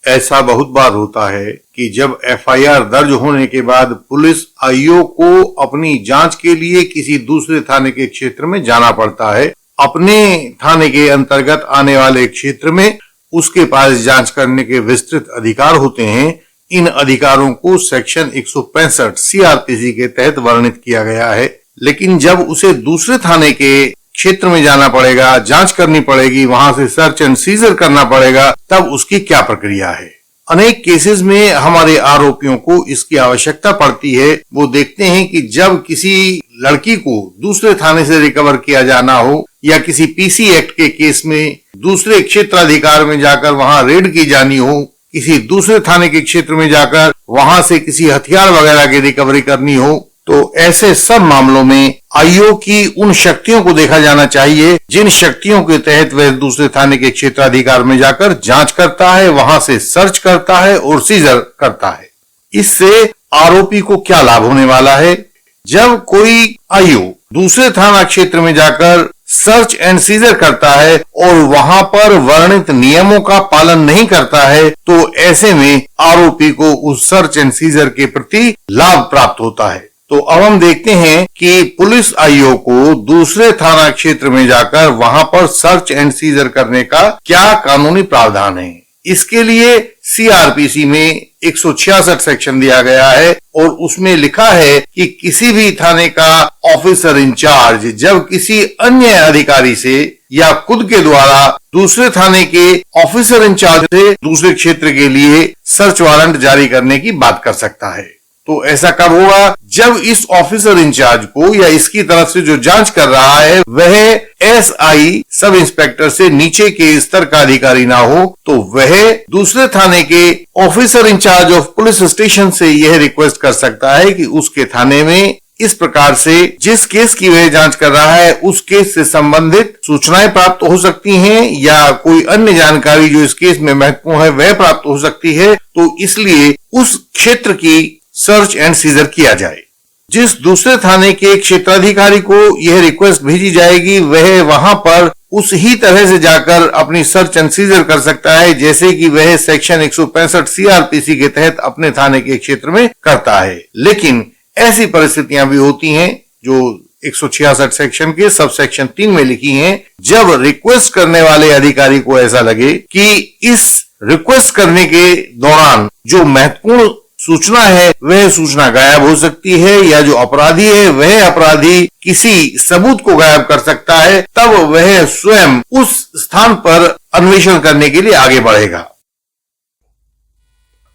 ऐसा बहुत बार होता है कि जब एफआईआर दर्ज होने के बाद पुलिस आईओ को अपनी जांच के लिए किसी दूसरे थाने के क्षेत्र में जाना पड़ता है। अपने थाने के अंतर्गत आने वाले क्षेत्र में उसके पास जांच करने के विस्तृत अधिकार होते हैं। इन अधिकारों को सेक्शन 165 सीआरपीसी के तहत वर्णित किया गया है। लेकिन जब उसे दूसरे थाने के क्षेत्र में जाना पड़ेगा, जांच करनी पड़ेगी, वहां से सर्च एंड सीजर करना पड़ेगा, तब उसकी क्या प्रक्रिया है। अनेक केसेस में हमारे आरोपियों को इसकी आवश्यकता पड़ती है। वो देखते हैं कि जब किसी लड़की को दूसरे थाने से रिकवर किया जाना हो या किसी पीसी एक्ट के केस में दूसरे क्षेत्राधिकार में जाकर वहां रेड की जानी हो, किसी दूसरे थाने के क्षेत्र में जाकर वहां से किसी हथियार वगैरह की रिकवरी करनी हो, तो ऐसे सब मामलों में आईओ की उन शक्तियों को देखा जाना चाहिए जिन शक्तियों के तहत वह दूसरे थाने के क्षेत्राधिकार में जाकर जांच करता है, वहां से सर्च करता है और सीजर करता है। इससे आरोपी को क्या लाभ होने वाला है। जब कोई आईओ दूसरे थाना क्षेत्र में जाकर सर्च एंड सीजर करता है और वहां पर वर्णित नियमों का पालन नहीं करता है, तो ऐसे में आरोपी को उस सर्च एंड सीजर के प्रति लाभ प्राप्त होता है। तो अब हम देखते हैं कि पुलिस आईओ को दूसरे थाना क्षेत्र में जाकर वहां पर सर्च एंड सीजर करने का क्या कानूनी प्रावधान है। इसके लिए सीआरपीसी में 166 सेक्शन दिया गया है और उसमें लिखा है कि किसी भी थाने का ऑफिसर इंचार्ज जब किसी अन्य अधिकारी से या खुद के द्वारा दूसरे थाने के ऑफिसर इंचार्ज से दूसरे क्षेत्र के लिए सर्च वारंट जारी करने की बात कर सकता है। तो ऐसा कब होगा, जब इस ऑफिसर इंचार्ज को या इसकी तरफ से जो जांच कर रहा है वह एसआई सब इंस्पेक्टर से नीचे के स्तर का अधिकारी ना हो, तो वह दूसरे थाने के officer in charge of police station से यह रिक्वेस्ट कर सकता है कि उसके थाने में इस प्रकार से जिस केस की वह जांच कर रहा है उस केस से संबंधित सूचनाएं प्राप्त हो सकती हैं या कोई अन्य जानकारी जो इस केस में महत्वपूर्ण है वह प्राप्त हो सकती है। तो इसलिए उस क्षेत्र की सर्च एंड सीजर किया जाए। जिस दूसरे थाने के क्षेत्राधिकारी को यह रिक्वेस्ट भेजी जाएगी वह वहां पर उस ही तरह से जाकर अपनी सर्च एंड सीजर कर सकता है जैसे कि वह सेक्शन 165 सीआरपीसी के तहत अपने थाने के क्षेत्र में करता है। लेकिन ऐसी परिस्थितियां भी होती हैं जो 166 सेक्शन के सब सेक्शन 3 में लिखी हैं, जब रिक्वेस्ट करने वाले अधिकारी को ऐसा लगे कि इस रिक्वेस्ट करने के दौरान जो महत्वपूर्ण सूचना है वह सूचना गायब हो सकती है या जो अपराधी है वह अपराधी किसी सबूत को गायब कर सकता है, तब वह स्वयं उस स्थान पर अन्वेषण करने के लिए आगे बढ़ेगा।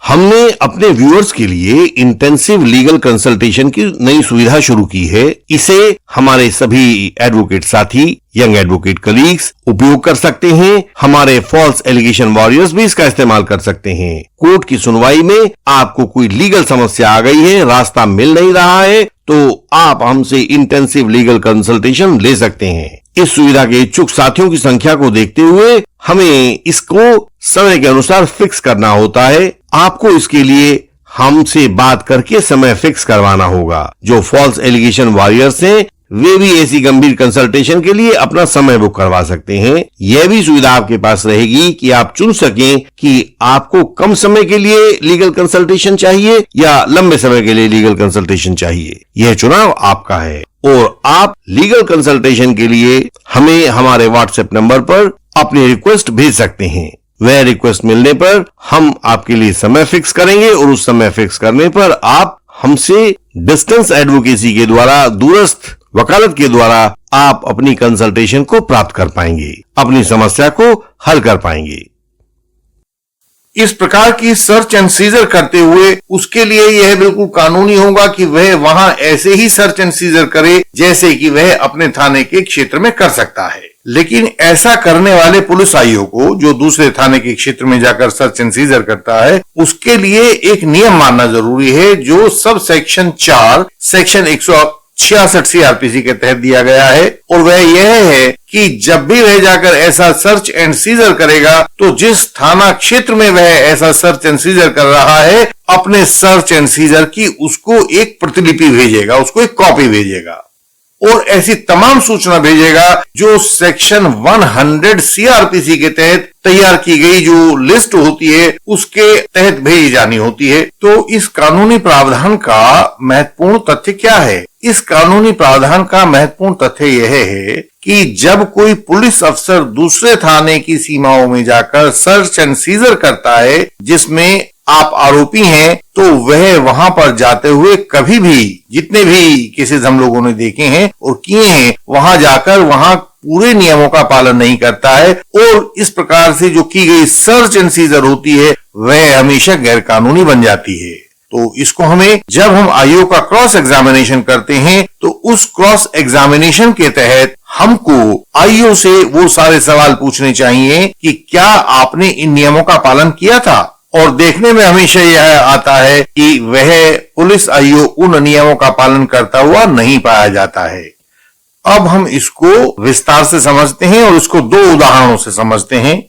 हमने अपने व्यूअर्स के लिए इंटेंसिव लीगल कंसल्टेशन की नई सुविधा शुरू की है। इसे हमारे सभी एडवोकेट साथी, यंग एडवोकेट कलीग्स उपयोग कर सकते हैं। हमारे फॉल्स एलिगेशन वॉरियर्स भी इसका इस्तेमाल कर सकते हैं। कोर्ट की सुनवाई में आपको कोई लीगल समस्या आ गई है, रास्ता मिल नहीं रहा है, तो आप हमसे इंटेंसिव लीगल कंसल्टेशन ले सकते हैं। इस सुविधा के इच्छुक साथियों की संख्या को देखते हुए हमें इसको समय के अनुसार फिक्स करना होता है। आपको इसके लिए हमसे बात करके समय फिक्स करवाना होगा। जो फॉल्स एलिगेशन वॉरियर्स हैं वे भी ऐसी गंभीर कंसल्टेशन के लिए अपना समय बुक करवा सकते हैं। यह भी सुविधा आपके पास रहेगी कि आप चुन सकें कि आपको कम समय के लिए लीगल कंसल्टेशन चाहिए या लंबे समय के लिए लीगल कंसल्टेशन चाहिए। यह चुनाव आपका है और आप लीगल कंसल्टेशन के लिए हमें हमारे व्हाट्सएप नंबर पर अपनी रिक्वेस्ट भेज सकते हैं। वह रिक्वेस्ट मिलने पर हम आपके लिए समय फिक्स करेंगे और उस समय फिक्स करने पर आप हमसे डिस्टेंस एडवोकेसी के द्वारा, दूरस्थ वकालत के द्वारा आप अपनी कंसल्टेशन को प्राप्त कर पाएंगे, अपनी समस्या को हल कर पाएंगे। इस प्रकार की सर्च एंड सीजर करते हुए उसके लिए यह बिल्कुल कानूनी होगा कि वह वहां ऐसे ही सर्च एंड सीजर करे जैसे कि वह अपने थाने के क्षेत्र में कर सकता है। लेकिन ऐसा करने वाले पुलिस आईओ को जो दूसरे थाने के क्षेत्र में जाकर सर्च एंड सीजर करता है उसके लिए एक नियम मानना जरूरी है जो सब सेक्शन 4 सेक्शन 166 सीआरपीसी के तहत दिया गया है, और वह यह है कि जब भी वह जाकर ऐसा सर्च एंड सीजर करेगा तो जिस थाना क्षेत्र में वह ऐसा सर्च एंड सीजर कर रहा है अपने सर्च एंड सीजर की उसको एक प्रतिलिपि भेजेगा, उसको एक कॉपी भेजेगा। और ऐसी तमाम सूचना भेजेगा जो सेक्शन 100 सीआरपीसी के तहत तैयार की गई जो लिस्ट होती है उसके तहत भेजी जानी होती है। तो इस कानूनी प्रावधान का महत्वपूर्ण तथ्य क्या है? इस कानूनी प्रावधान का महत्वपूर्ण तथ्य यह है कि जब कोई पुलिस अफसर दूसरे थाने की सीमाओं में जाकर सर्च एंड सीजर करता है जिसमें आप आरोपी हैं, तो वह वहां पर जाते हुए कभी भी, जितने भी केसेस हम लोगों ने देखे हैं और किए हैं, वहां जाकर वहां पूरे नियमों का पालन नहीं करता है और इस प्रकार से जो की गई सर्च एंड सीजर होती है वह हमेशा गैर कानूनी बन जाती है। तो इसको हमें, जब हम आईओ का क्रॉस एग्जामिनेशन करते हैं तो उस क्रॉस एग्जामिनेशन के तहत हमको आईओ से वो सारे सवाल पूछने चाहिए कि क्या आपने इन नियमों का पालन किया था, और देखने में हमेशा यह आता है कि वह पुलिस आईओ उन नियमों का पालन करता हुआ नहीं पाया जाता है। अब हम इसको विस्तार से समझते हैं और इसको दो उदाहरणों से समझते हैं।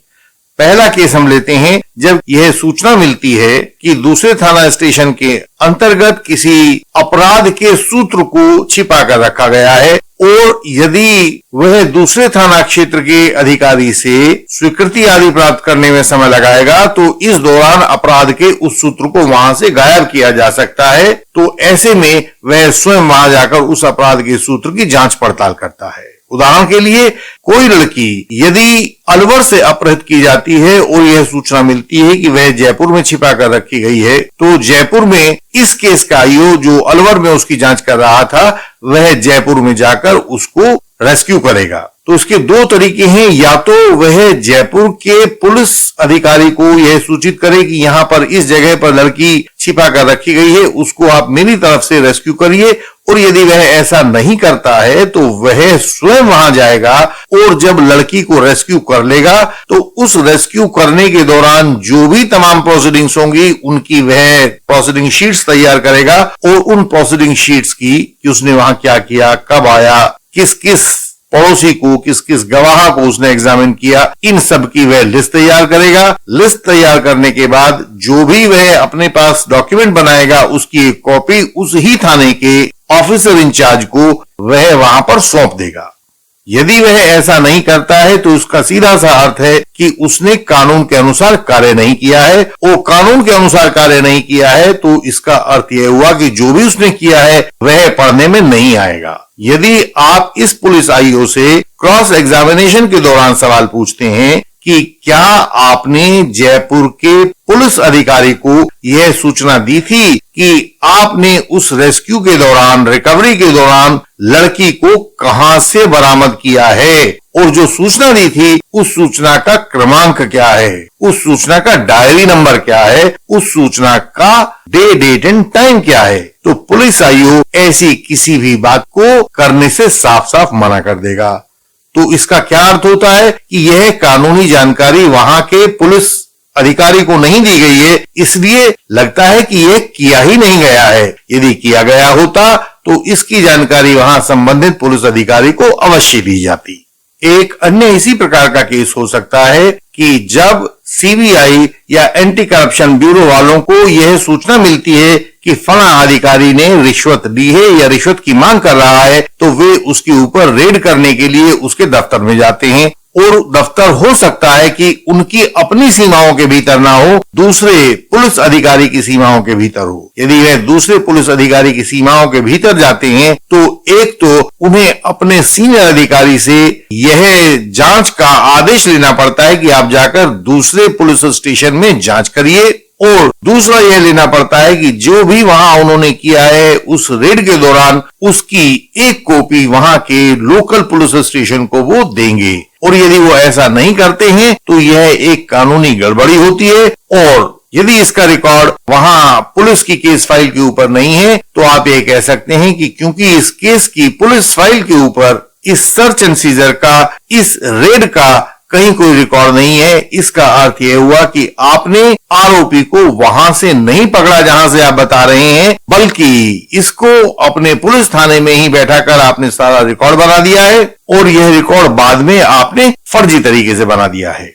पहला केस हम लेते हैं जब यह सूचना मिलती है कि दूसरे थाना स्टेशन के अंतर्गत किसी अपराध के सूत्र को छिपा कर रखा गया है और यदि वह दूसरे थाना क्षेत्र के अधिकारी से स्वीकृति आदि प्राप्त करने में समय लगाएगा तो इस दौरान अपराध के उस सूत्र को वहां से गायब किया जा सकता है। तो ऐसे में वह स्वयं वहां जाकर उस अपराध के सूत्र की जांच पड़ताल करता है। उदाहरण के लिए, कोई लड़की यदि अलवर से अपहृत की जाती है और यह सूचना मिलती है कि वह जयपुर में छिपा कर रखी गई है, तो जयपुर में इस केस का आईओ जो अलवर में उसकी जांच कर रहा था वह जयपुर में जाकर उसको रेस्क्यू करेगा। तो इसके दो तरीके हैं, या तो वह जयपुर के पुलिस अधिकारी को यह सूचित करे कि यहां पर इस जगह पर लड़की छिपा कर रखी गई है, उसको आप मेरी तरफ से रेस्क्यू करिए, और यदि वह ऐसा नहीं करता है तो वह स्वयं वहां जाएगा और जब लड़की को रेस्क्यू कर लेगा तो उस रेस्क्यू करने के दौरान जो भी तमाम प्रोसीडिंग्स होंगी उनकी वह प्रोसीडिंग शीट्स तैयार करेगा और उन प्रोसीडिंग शीट्स की कि उसने वहां क्या किया, कब आया, किस किस पड़ोसी को, किस किस गवाह को उसने एग्जामिन किया, इन सब की वह लिस्ट तैयार करेगा। लिस्ट तैयार करने के बाद जो भी वह अपने पास डॉक्यूमेंट बनाएगा उसकी एक कॉपी उस ही थाने के ऑफिसर इंचार्ज को वह वहां पर सौंप देगा। यदि वह ऐसा नहीं करता है तो उसका सीधा सा अर्थ है कि उसने कानून के अनुसार कार्य नहीं किया है, और कानून के अनुसार कार्य नहीं किया है तो इसका अर्थ यह हुआ कि जो भी उसने किया है वह पढ़ने में नहीं आएगा। यदि आप इस पुलिस आईओ से क्रॉस एग्जामिनेशन के दौरान सवाल पूछते हैं कि क्या आपने जयपुर के पुलिस अधिकारी को यह सूचना दी थी कि आपने उस रेस्क्यू के दौरान, रिकवरी के दौरान लड़की को कहां से बरामद किया है, और जो सूचना दी थी उस सूचना का क्रमांक क्या है, उस सूचना का डायरी नंबर क्या है, उस सूचना का डे, डेट एंड टाइम क्या है, तो पुलिस आईओ ऐसी किसी भी बात को करने से साफ साफ मना कर देगा। तो इसका क्या अर्थ होता है कि यह कानूनी जानकारी वहां के पुलिस अधिकारी को नहीं दी गई है, इसलिए लगता है कि यह किया ही नहीं गया है। यदि किया गया होता तो इसकी जानकारी वहां संबंधित पुलिस अधिकारी को अवश्य दी जाती। एक अन्य इसी प्रकार का केस हो सकता है कि जब सीबीआई या एंटी करप्शन ब्यूरो वालों को यह सूचना मिलती है कि फला अधिकारी ने रिश्वत ली है या रिश्वत की मांग कर रहा है, तो वे उसके ऊपर रेड करने के लिए उसके दफ्तर में जाते हैं, और दफ्तर हो सकता है कि उनकी अपनी सीमाओं के भीतर ना हो, दूसरे पुलिस अधिकारी की सीमाओं के भीतर हो। यदि वे दूसरे पुलिस अधिकारी की सीमाओं के भीतर जाते हैं तो एक तो उन्हें अपने सीनियर अधिकारी से यह जांच का आदेश लेना पड़ता है कि आप जाकर दूसरे पुलिस स्टेशन में जांच करिए, और दूसरा यह लेना पड़ता है कि जो भी वहां उन्होंने किया है उस रेड के दौरान उसकी एक कॉपी वहां के लोकल पुलिस स्टेशन को वो देंगे, और यदि वो ऐसा नहीं करते हैं तो यह एक कानूनी गड़बड़ी होती है। और यदि इसका रिकॉर्ड वहां पुलिस की केस फाइल के ऊपर नहीं है तो आप ये कह सकते हैं कि क्योंकि इस केस की पुलिस फाइल के ऊपर इस सर्च एंड सीजर का, इस रेड का कहीं कोई रिकॉर्ड नहीं है, इसका अर्थ यह हुआ कि आपने आरोपी को वहां से नहीं पकड़ा जहां से आप बता रहे हैं, बल्कि इसको अपने पुलिस थाने में ही बैठाकर आपने सारा रिकॉर्ड बना दिया है, और यह रिकॉर्ड बाद में आपने फर्जी तरीके से बना दिया है।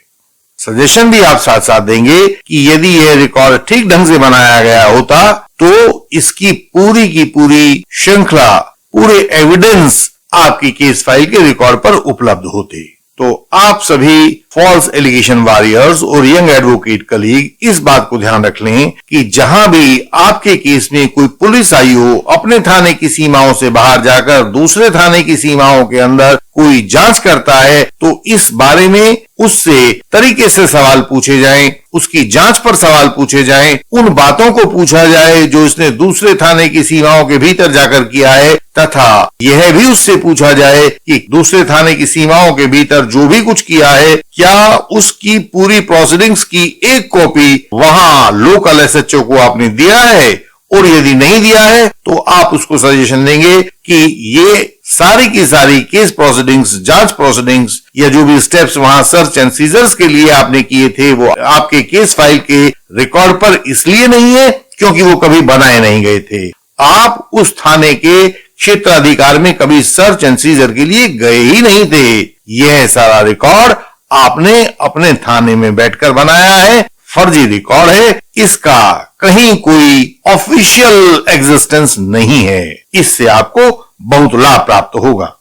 सजेशन भी आप साथ साथ देंगे कि यदि यह रिकॉर्ड ठीक ढंग से बनाया गया होता तो इसकी पूरी की पूरी श्रृंखला, पूरे एविडेंस आपकी केस फाइल के रिकॉर्ड पर उपलब्ध होते। तो आप सभी फॉल्स एलिगेशन वॉरियर्स और यंग एडवोकेट कलीग इस बात को ध्यान रख लें कि जहां भी आपके केस में कोई पुलिस आई हो, अपने थाने की सीमाओं से बाहर जाकर दूसरे थाने की सीमाओं के अंदर कोई जांच करता है, तो इस बारे में उससे तरीके से सवाल पूछे जाएं, उसकी जांच पर सवाल पूछे जाएं, उन बातों को पूछा जाए जो इसने दूसरे थाने की सीमाओं के भीतर जाकर किया है, तथा यह भी उससे पूछा जाए कि दूसरे थाने की सीमाओं के भीतर जो भी कुछ किया है, क्या उसकी पूरी प्रोसीडिंग्स की एक कॉपी वहां लोकल एसएचओ को आपने दिया है, और यदि नहीं दिया है तो आप उसको सजेशन देंगे कि ये सारी की सारी केस प्रोसीडिंग्स, जांच प्रोसीडिंग्स या जो भी स्टेप्स वहां सर्च एंड सीजर्स के लिए आपने किए थे वो आपके केस फाइल के रिकॉर्ड पर इसलिए नहीं है क्योंकि वो कभी बनाए नहीं गए थे। आप उस थाने के क्षेत्राधिकार में कभी सर्च एंड सीजर के लिए गए ही नहीं थे। यह सारा रिकॉर्ड आपने अपने थाने में बैठकर बनाया है, फर्जी रिकॉर्ड है, इसका कहीं कोई ऑफिशियल एग्जिस्टेंस नहीं है। इससे आपको बहुत लाभ प्राप्त होगा।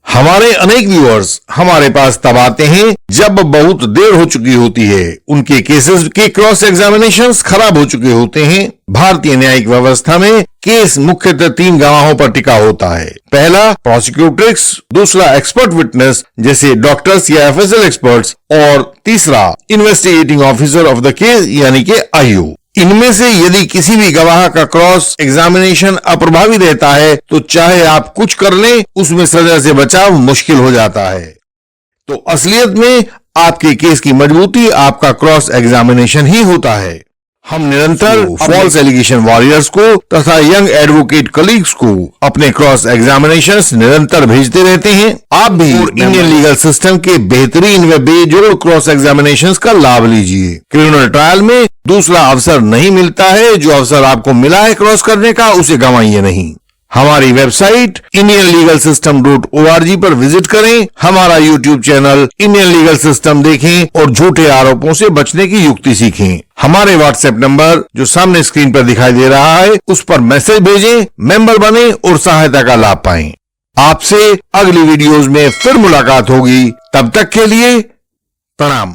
हमारे अनेक व्यूअर्स हमारे पास तब आते हैं जब बहुत देर हो चुकी होती है, उनके केसेस के क्रॉस एग्जामिनेशंस खराब हो चुके होते हैं। भारतीय न्यायिक व्यवस्था में केस मुख्यतः 3 गवाहों पर टिका होता है। पहला प्रोसिक्यूट्रिक्स, दूसरा एक्सपर्ट विटनेस जैसे डॉक्टर्स या एफएसएल एक्सपर्ट्स, और तीसरा investigating officer of the case यानी कि आईओ। इनमें से यदि किसी भी गवाह का क्रॉस एग्जामिनेशन अप्रभावी रहता है तो चाहे आप कुछ कर लें, उसमें सजा से बचाव मुश्किल हो जाता है। तो असलियत में आपके केस की मजबूती आपका क्रॉस एग्जामिनेशन ही होता है। हम निरंतर फॉल्स एलिगेशन वॉरियर्स को तथा यंग एडवोकेट कलीग्स को अपने क्रॉस एग्जामिनेशंस निरंतर भेजते रहते हैं। आप भी इंडियन लीगल सिस्टम के बेहतरीन व बेजोड़ क्रॉस एग्जामिनेशंस का लाभ लीजिए। क्रिमिनल ट्रायल में दूसरा अवसर नहीं मिलता है, जो अवसर आपको मिला है क्रॉस करने का उसे गंवाइए नहीं। हमारी वेबसाइट indianlegalsystem.org पर विजिट करें, हमारा YouTube channel Indian legal system देखें और झूठे आरोपों से बचने की युक्ति सीखें। हमारे व्हाट्सएप नंबर जो सामने स्क्रीन पर दिखाई दे रहा है उस पर मैसेज भेजें, मेंबर बने और सहायता का लाभ पाएं। आपसे अगली वीडियोज में फिर मुलाकात होगी, तब तक के लिए प्रणाम।